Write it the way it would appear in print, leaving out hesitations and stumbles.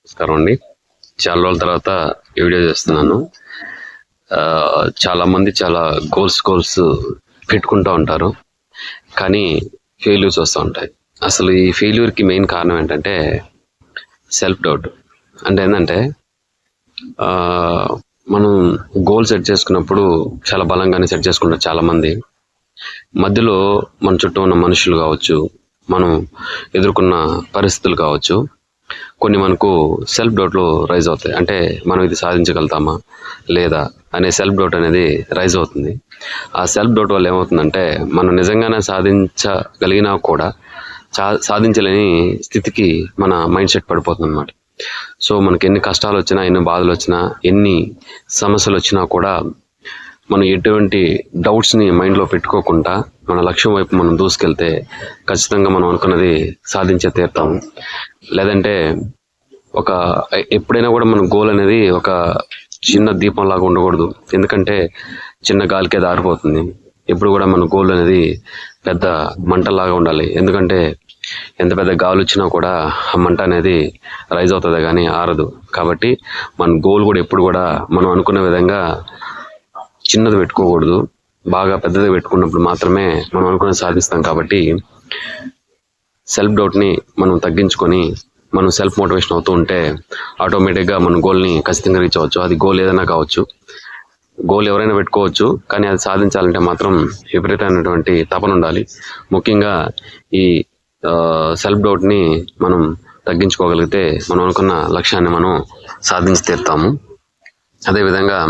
నమస్కారం అండి. చాలా రోజుల తర్వాత ఈ వీడియో చేస్తున్నాను. చాలా మంది చాలా గోల్స్ పెట్టుకుంటూ ఉంటారు, కానీ ఫెయిల్యూర్స్ వస్తూ ఉంటాయి. అసలు ఈ ఫెయిల్యూర్కి మెయిన్ కారణం ఏంటంటే సెల్ఫ్ డౌట్. అంటే ఏంటంటే మనం గోల్ సెట్ చేసుకున్నప్పుడు చాలా బలంగానే సెట్ చేసుకుంటారు చాలామంది. మధ్యలో మన చుట్టూ ఉన్న మనుషులు కావచ్చు, మనం ఎదుర్కొన్న పరిస్థితులు కావచ్చు, కొన్ని మనకు సెల్ఫ్ డౌట్లు రైజ్ అవుతాయి. అంటే మనం ఇది సాధించగలుగుతామా లేదా అనే సెల్ఫ్ డౌట్ అనేది రైజ్ అవుతుంది. ఆ సెల్ఫ్ డౌట్ వల్ల ఏమవుతుందంటే మనం నిజంగానే సాధించగలిగినా కూడా సాధించలేని స్థితికి మన మైండ్ సెట్ పడిపోతుంది అనమాట. సో మనకి ఎన్ని కష్టాలు వచ్చినా, ఎన్ని బాధలు వచ్చినా, ఎన్ని సమస్యలు వచ్చినా కూడా మనం ఎటువంటి డౌట్స్ని మైండ్లో పెట్టుకోకుండా మన లక్ష్యం వైపు మనం దూసుకెళ్తే ఖచ్చితంగా మనం అనుకున్నది సాధించే తీరుతాము. లేదంటే ఎప్పుడైనా కూడా మన గోల్ అనేది ఒక చిన్న దీపం లాగా ఉండకూడదు. ఎందుకంటే చిన్న గాలికే దారిపోతుంది. ఎప్పుడు కూడా మన గోల్ అనేది పెద్ద మంటలాగా ఉండాలి. ఎందుకంటే ఎంత పెద్ద గాలి వచ్చినా కూడా ఆ మంట అనేది రైజ్ అవుతుంది కానీ ఆరదు. కాబట్టి మన గోల్ కూడా ఎప్పుడు కూడా మనం అనుకున్న విధంగా చిన్నది పెట్టుకోకూడదు. బాగా పెద్దది పెట్టుకున్నప్పుడు మాత్రమే మనం అనుకున్నది సాధిస్తాం. కాబట్టి సెల్ఫ్ డౌట్ని మనం తగ్గించుకొని మనం సెల్ఫ్ మోటివేషన్ అవుతూ ఉంటే ఆటోమేటిక్గా మన గోల్ని ఖచ్చితంగా రీచ్ అవ్వచ్చు. అది గోల్ ఏదైనా కావచ్చు, గోల్ ఎవరైనా పెట్టుకోవచ్చు, కానీ అది సాధించాలంటే మాత్రం విపరీతమైనటువంటి తపన ఉండాలి. ముఖ్యంగా ఈ సెల్ఫ్ డౌట్ని మనం తగ్గించుకోగలిగితే మనం అనుకున్న లక్ష్యాన్ని మనం సాధించి తీరుతాము. అదేవిధంగా